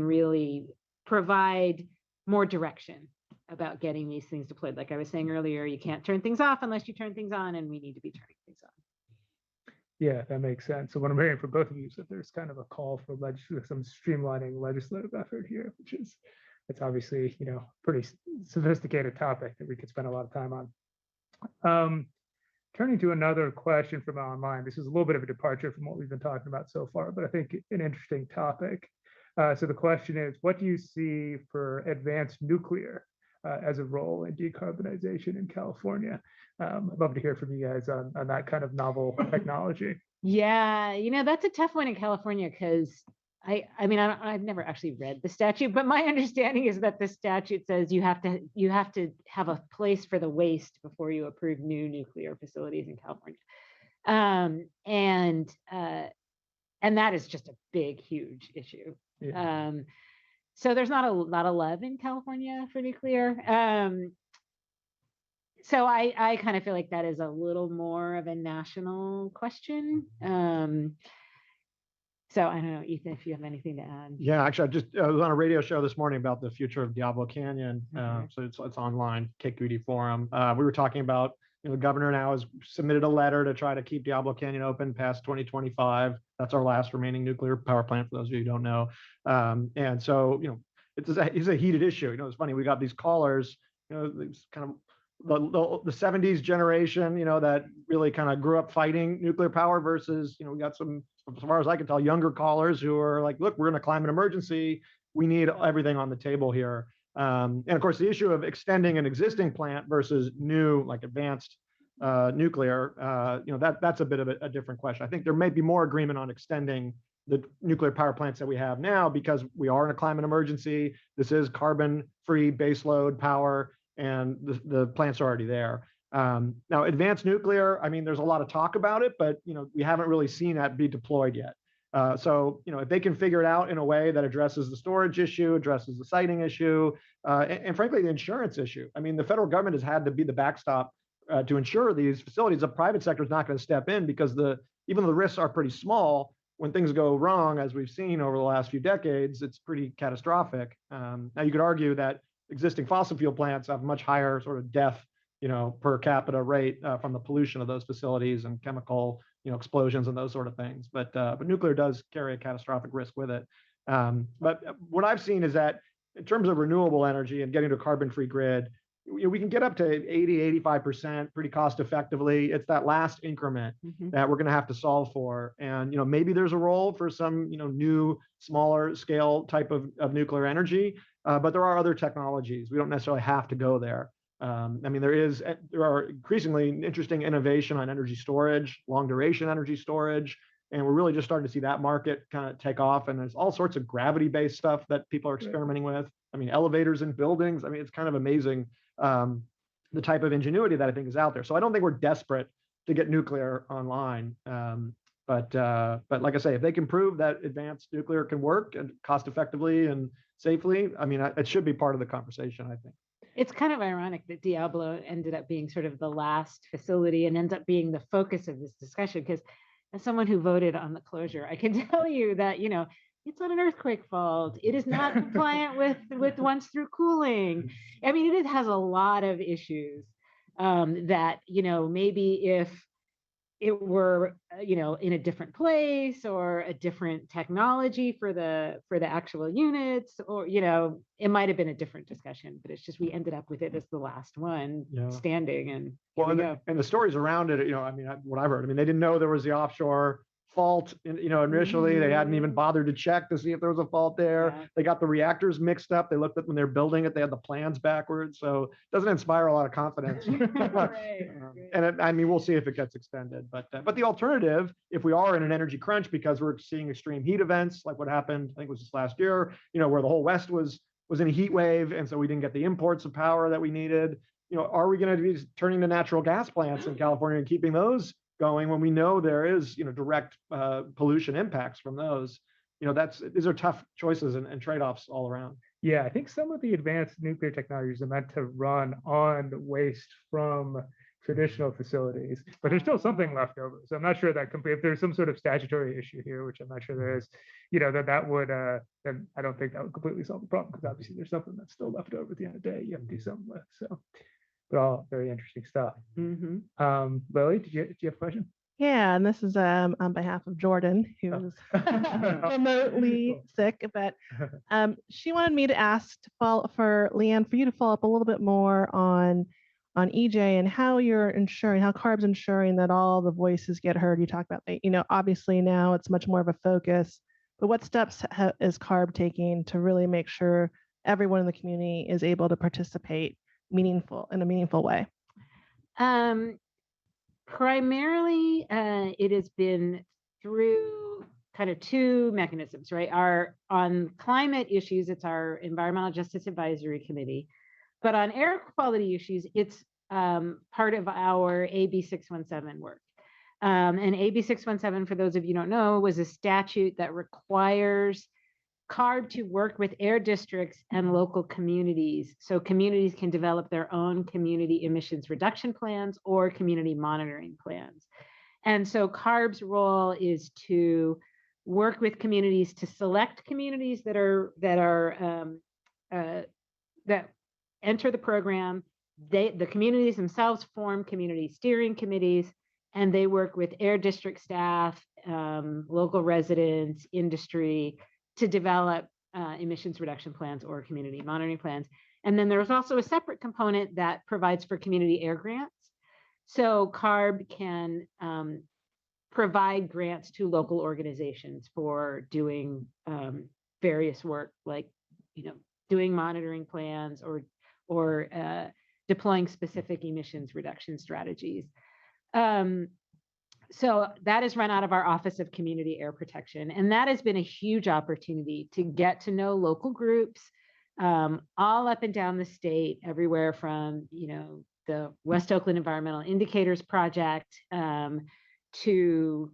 really provide more direction about getting these things deployed. Like I was saying earlier, you can't turn things off unless you turn things on, and we need to be turning things on. Yeah, that makes sense. So what I'm hearing from both of you is that there's kind of a call for some streamlining legislative effort here, which is, it's obviously, pretty sophisticated topic that we could spend a lot of time on. Turning to another question from online, this is a little bit of a departure from what we've been talking about so far, but I think an interesting topic. So the question is, what do you see for advanced nuclear as a role in decarbonization in California? I'd love to hear from you guys on that kind of novel technology. Yeah, that's a tough one in California because I've never actually read the statute, but my understanding is that the statute says you have to have a place for the waste before you approve new nuclear facilities in California, and that is just a big, huge issue. Yeah. So there's not a lot of love in California for nuclear. So I kind of feel like that is a little more of a national question. So I don't know, Ethan, if you have anything to add. Yeah, actually, I was on a radio show this morning about the future of Diablo Canyon. Mhm. So it's online, KQED Forum. We were talking about, the governor now has submitted a letter to try to keep Diablo Canyon open past 2025. That's our last remaining nuclear power plant, for those of you who don't know. And so, it's a heated issue. It's funny, we got these callers, these kind of the 70s generation, that really kind of grew up fighting nuclear power versus, we got some, as far as I can tell, younger callers who are like, look, we're in a climate emergency. We need everything on the table here. And of course, the issue of extending an existing plant versus new, like advanced nuclear, that's a bit of a different question. I think there may be more agreement on extending the nuclear power plants that we have now because we are in a climate emergency. This is carbon-free baseload power, and the plants are already there. Now, advanced nuclear, there's a lot of talk about it, but we haven't really seen that be deployed yet. So, if they can figure it out in a way that addresses the storage issue, addresses the siting issue, and frankly, the insurance issue. The federal government has had to be the backstop to ensure these facilities. The private sector is not going to step in because even though the risks are pretty small, when things go wrong, as we've seen over the last few decades, it's pretty catastrophic. Now, you could argue that existing fossil fuel plants have much higher sort of death, per capita rate from the pollution of those facilities and chemical, explosions and those sort of things. But nuclear does carry a catastrophic risk with it. But what I've seen is that in terms of renewable energy and getting to a carbon-free grid, we can get up to 80, 85% pretty cost effectively. It's that last increment that we're going to have to solve for. And, maybe there's a role for some, new, smaller scale type of nuclear energy, but there are other technologies. We don't necessarily have to go there. There are increasingly interesting innovation on energy storage, long duration energy storage, and we're really just starting to see that market kind of take off. And there's all sorts of gravity-based stuff that people are experimenting with. Elevators in buildings. It's kind of amazing the type of ingenuity that I think is out there. So I don't think we're desperate to get nuclear online. But like I say, if they can prove that advanced nuclear can work and cost effectively and safely, it should be part of the conversation, I think. It's kind of ironic that Diablo ended up being sort of the last facility and ends up being the focus of this discussion, because as someone who voted on the closure, I can tell you that, it's not an earthquake fault. It is not compliant with once through cooling. It has a lot of issues that, maybe if it were, in a different place or a different technology for the actual units, or, it might have been a different discussion, but it's just, we ended up with it as the last one standing. And and the stories around it, what I've heard, they didn't know there was the offshore fault, initially. They hadn't even bothered to check to see if there was a fault there. Yeah. They got the reactors mixed up. They looked at when they're building it, they had the plans backwards. So it doesn't inspire a lot of confidence. Right. And we'll see if it gets extended. But the alternative, if we are in an energy crunch because we're seeing extreme heat events like what happened, I think it was just last year, where the whole West was in a heat wave, and so we didn't get the imports of power that we needed. Are we going to be turning to natural gas plants in California and keeping those going when we know there is, direct pollution impacts from those? These are tough choices and trade-offs all around. Yeah, I think some of the advanced nuclear technologies are meant to run on waste from traditional facilities, but there's still something left over. So I'm not sure that if there's some sort of statutory issue here, which I'm not sure there is, that would, then I don't think that would completely solve the problem, because obviously there's something that's still left over at the end of the day you have to do something with. So, but all very interesting stuff. Lily, do you have a question? Yeah, and this is on behalf of Jordan, who's remotely sick, but she wanted me to ask to follow for Leanne for you to follow up a little bit more on EJ and how you're ensuring, how CARB's ensuring that all the voices get heard. You talked about, obviously now it's much more of a focus, but what steps is CARB taking to really make sure everyone in the community is able to participate in a meaningful way? Primarily, it has been through kind of two mechanisms, right? On climate issues, it's our Environmental Justice Advisory Committee, but on air quality issues, it's part of our AB 617 work. And AB 617, for those of you who don't know, was a statute that requires CARB to work with air districts and local communities, so communities can develop their own community emissions reduction plans or community monitoring plans. And so CARB's role is to work with communities to select communities that enter the program. The communities themselves form community steering committees, and they work with air district staff, local residents, industry, to develop emissions reduction plans or community monitoring plans. And then there's also a separate component that provides for community air grants. So CARB can provide grants to local organizations for doing various work, like doing monitoring plans or deploying specific emissions reduction strategies. So that is run out of our Office of Community Air Protection. And that has been a huge opportunity to get to know local groups all up and down the state, everywhere from, the West Oakland Environmental Indicators Project to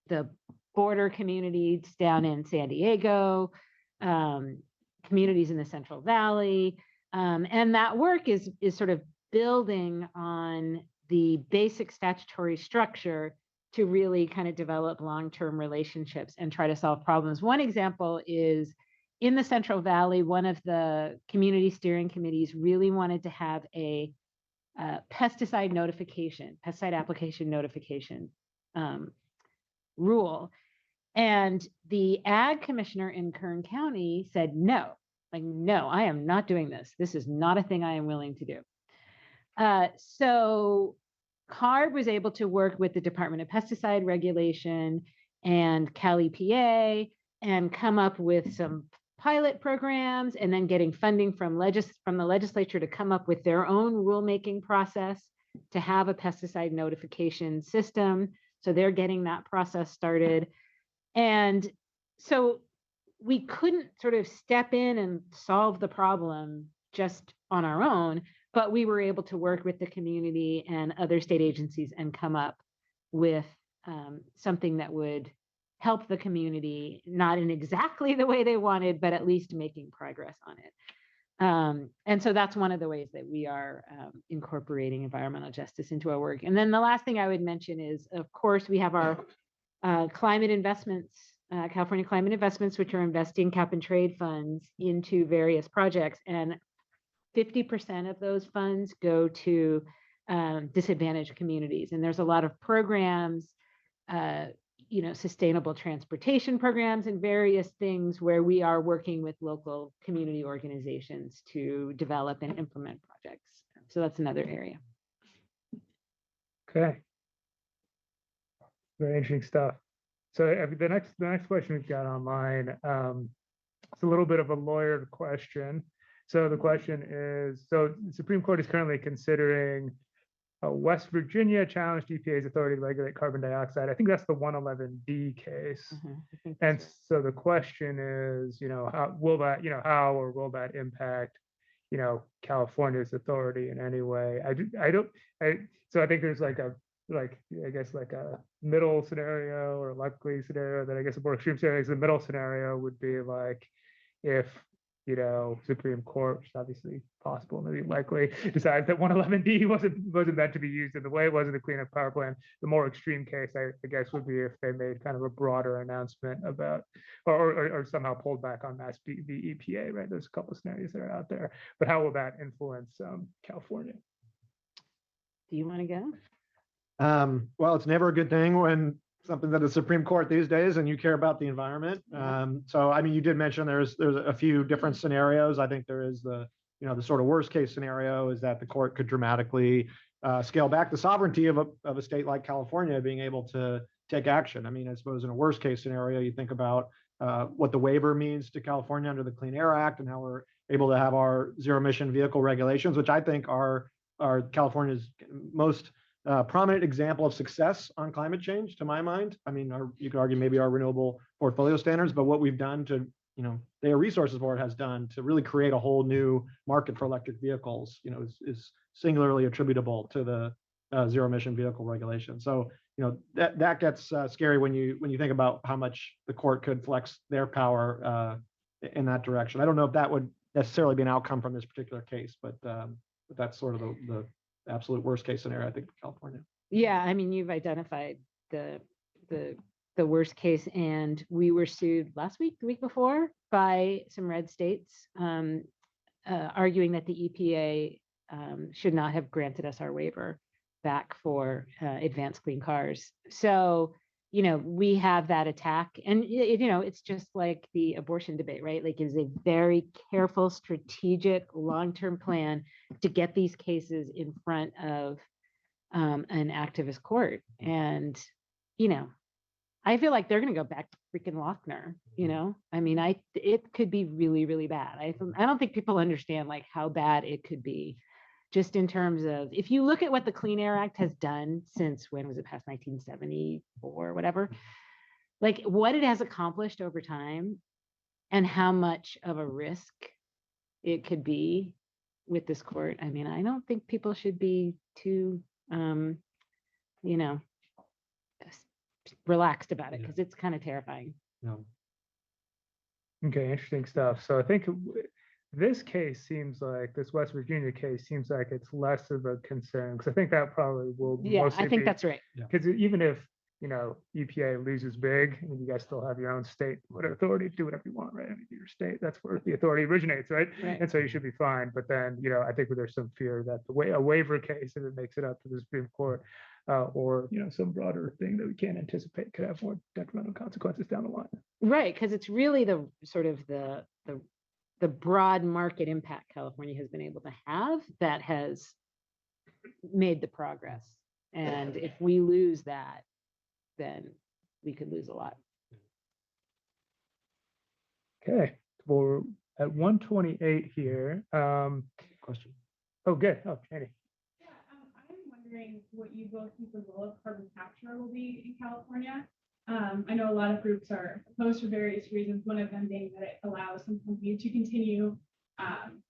the border communities down in San Diego, communities in the Central Valley. And that work is sort of building on the basic statutory structure to really kind of develop long-term relationships and try to solve problems. One example is in the Central Valley, one of the community steering committees really wanted to have a pesticide application notification rule. And the ag commissioner in Kern County said, no, I am not doing this. This is not a thing I am willing to do. So CARB was able to work with the Department of Pesticide Regulation and Cal EPA and come up with some pilot programs, and then getting funding from the legislature to come up with their own rulemaking process to have a pesticide notification system. So they're getting that process started. And so we couldn't sort of step in and solve the problem just on our own, but we were able to work with the community and other state agencies and come up with something that would help the community, not in exactly the way they wanted, but at least making progress on it. And so that's one of the ways that we are incorporating environmental justice into our work. And then the last thing I would mention is, of course, we have our climate investments, California Climate Investments, which are investing cap and trade funds into various projects. And 50% of those funds go to disadvantaged communities. And there's a lot of programs, sustainable transportation programs and various things where we are working with local community organizations to develop and implement projects. So that's another area. Okay. Very interesting stuff. So the next question we've got online, it's a little bit of a lawyered question. So the question is, so the Supreme Court is currently considering West Virginia challenged EPA's authority to regulate carbon dioxide. I think that's the 111D case. And so the question is, how will that impact, California's authority in any way? So I think there's like a middle scenario or a likely scenario that I guess a more extreme scenario is the middle scenario would be like if Supreme Court, which is obviously possible, maybe likely, decides that 111D wasn't meant to be used in the way it was in the Clean Up Power Plan. The more extreme case, I guess, would be if they made kind of a broader announcement about, or somehow pulled back on Mass the EPA, right? There's a couple of scenarios that are out there, but how will that influence California? Do you want to go? Well, it's never a good thing when something's at the Supreme Court these days and you care about the environment. So, I mean, you did mention there's a few different scenarios. I think there is the sort of worst case scenario is that the court could dramatically scale back the sovereignty of a state like California being able to take action. I mean, I suppose in a worst case scenario, you think about what the waiver means to California under the Clean Air Act and how we're able to have our zero emission vehicle regulations, which I think are California's most prominent example of success on climate change, to my mind. I mean, you could argue maybe our renewable portfolio standards, but what we've done to, the Air Resources Board has done to really create a whole new market for electric vehicles, is singularly attributable to the zero emission vehicle regulation. So, that gets scary when you think about how much the court could flex their power in that direction. I don't know if that would necessarily be an outcome from this particular case, but that's sort of the absolute worst case scenario, I think, for California. Yeah, I mean, you've identified the worst case, and we were sued last week, the week before, by some red states, arguing that the EPA should not have granted us our waiver back for advanced clean cars. So, we have that attack, and it's just like the abortion debate, right? Like, it's a very careful, strategic, long-term plan to get these cases in front of an activist court. And, I feel like they're going to go back to freaking Lochner, I mean, it could be really, really bad. I don't think people understand like how bad it could be, just in terms of, if you look at what the Clean Air Act has done since, when was it passed, 1974, whatever, like what it has accomplished over time and how much of a risk it could be with this court. I mean, I don't think people should be too, relaxed about it, because it's kind of terrifying. Okay, interesting stuff. So I think this case seems like, this West Virginia case seems like it's less of a concern, because I think that probably will mostly I think be, that's right. because even if EPA loses big, and you guys still have your own state authority to do whatever you want, right? I mean, your state, that's where the authority originates, right? And so you should be fine. But then, I think there's some fear that a waiver case, if it makes it up to the Supreme Court, or some broader thing that we can't anticipate, could have more detrimental consequences down the line. Right, because it's really the sort of the broad market impact California has been able to have that has made the progress. And if we lose that, then we could lose a lot. Okay, well, we're at 128 here. Question. Oh, good. Oh, Annie. Yeah, I'm wondering what you both think the role of carbon capture will be in California. I know a lot of groups are opposed for various reasons, one of them being that it allows some companies to continue,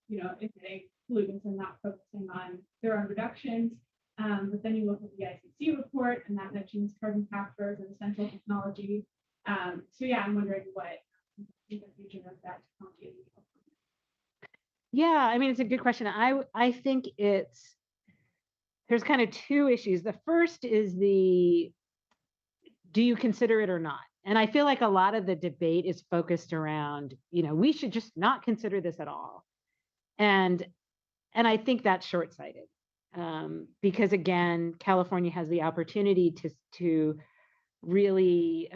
emitting pollutants and not focusing on their own reductions. But then you look at the ICC report, and that mentions carbon capture as an essential technology. So yeah, I'm wondering what the future of that technology is. Yeah, I mean, it's a good question. I think there's kind of two issues. The first is do you consider it or not? And I feel like a lot of the debate is focused around, we should just not consider this at all. And I think that's short-sighted. Because again, California has the opportunity to really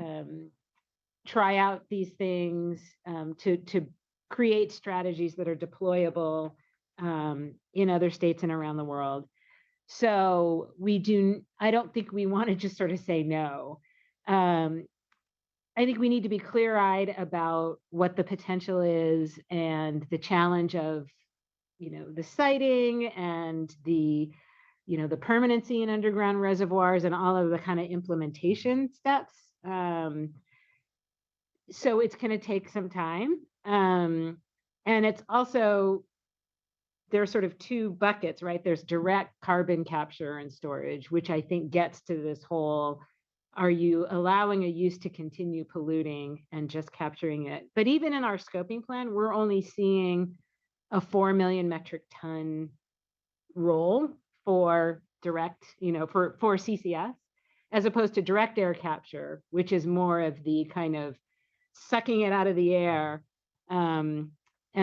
try out these things, to create strategies that are deployable in other states and around the world. So I don't think we want to just sort of say no. I think we need to be clear-eyed about what the potential is and the challenge of the siting and the permanency in underground reservoirs and all of the kind of implementation steps. So it's going to take some time. And it's also, there are sort of two buckets, right? There's direct carbon capture and storage, which I think gets to this whole, are you allowing a use to continue polluting and just capturing it? But even in our scoping plan, we're only seeing a 4 million metric ton role for direct, for CCS, as opposed to direct air capture, which is more of the kind of sucking it out of the air and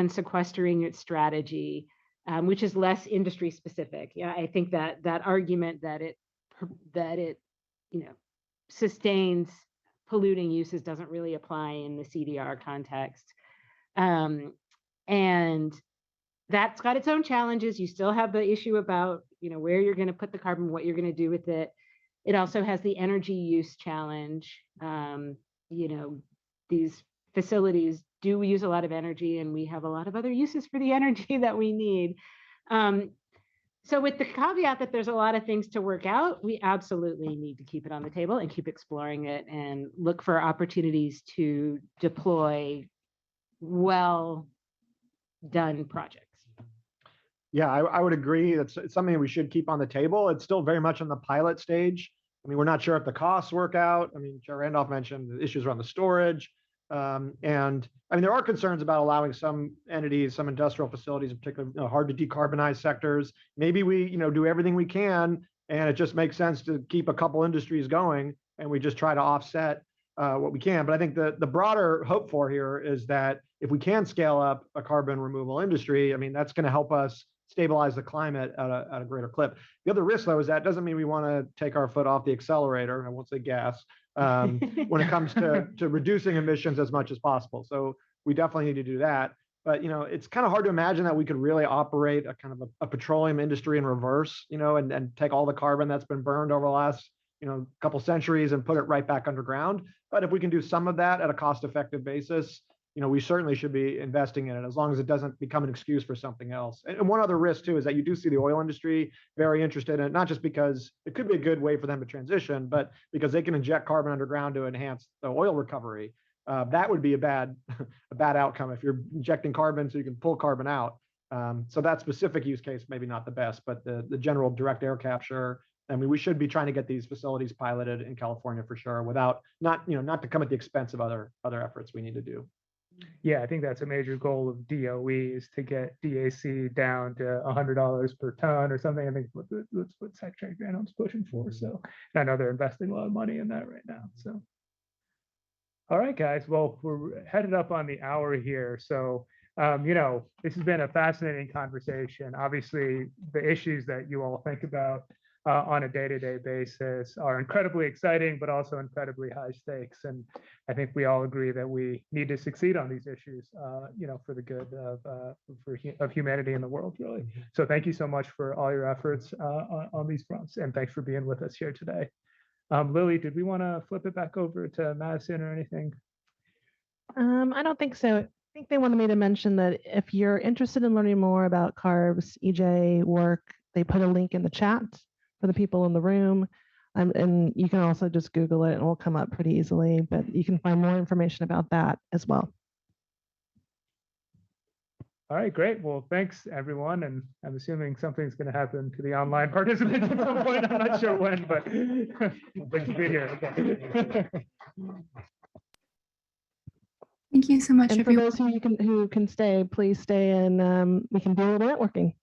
sequestering its strategy, which is less industry specific. Yeah, I think that argument that it sustains polluting uses doesn't really apply in the CDR context. And that's got its own challenges. You still have the issue about, where you're going to put the carbon, what you're going to do with it. It also has the energy use challenge. These facilities do use a lot of energy, and we have a lot of other uses for the energy that we need. So with the caveat that there's a lot of things to work out, we absolutely need to keep it on the table and keep exploring it and look for opportunities to deploy well done projects. Yeah, I would agree. It's something we should keep on the table. It's still very much in the pilot stage. I mean, we're not sure if the costs work out. I mean, Chair Randolph mentioned the issues around the storage. And I mean, there are concerns about allowing some entities, some industrial facilities, in particular, hard to decarbonize sectors. Maybe we, do everything we can, and it just makes sense to keep a couple industries going, and we just try to offset what we can. But I think the broader hope for here is that if we can scale up a carbon removal industry, I mean, that's going to help us stabilize the climate at a greater clip. The other risk, though, is that doesn't mean we want to take our foot off the accelerator. I won't say gas. When it comes to reducing emissions as much as possible. So we definitely need to do that. But, it's kind of hard to imagine that we could really operate a kind of a petroleum industry in reverse, and take all the carbon that's been burned over the last, couple centuries and put it right back underground. But if we can do some of that at a cost-effective basis, we certainly should be investing in it, as long as it doesn't become an excuse for something else. And one other risk too is that you do see the oil industry very interested in it, not just because it could be a good way for them to transition, but because they can inject carbon underground to enhance the oil recovery. That would be a bad outcome if you're injecting carbon so you can pull carbon out. So that specific use case maybe not the best, but the general direct air capture. I mean, we should be trying to get these facilities piloted in California for sure, without not to come at the expense of other efforts we need to do. Yeah, I think that's a major goal of DOE is to get DAC down to $100 per ton or something. I think that's what Secretary Granholm's pushing for. So I know they're investing a lot of money in that right now. So, all right, guys. Well, we're headed up on the hour here. So, this has been a fascinating conversation. Obviously, the issues that you all think about on a day-to-day basis are incredibly exciting, but also incredibly high stakes. And I think we all agree that we need to succeed on these issues, for the good of humanity in the world, really. So thank you so much for all your efforts on these fronts, and thanks for being with us here today. Lily, did we want to flip it back over to Madison or anything? I don't think so. I think they wanted me to mention that if you're interested in learning more about CARB's EJ work, they put a link in the chat for the people in the room. And you can also just Google it and it will come up pretty easily, but you can find more information about that as well. All right, great. Well, thanks everyone. And I'm assuming something's going to happen to the online participants at some point. I'm not sure when, but thanks for being here. Okay. Thank you so much, And for everyone. those who can stay, please stay and we can do a little networking.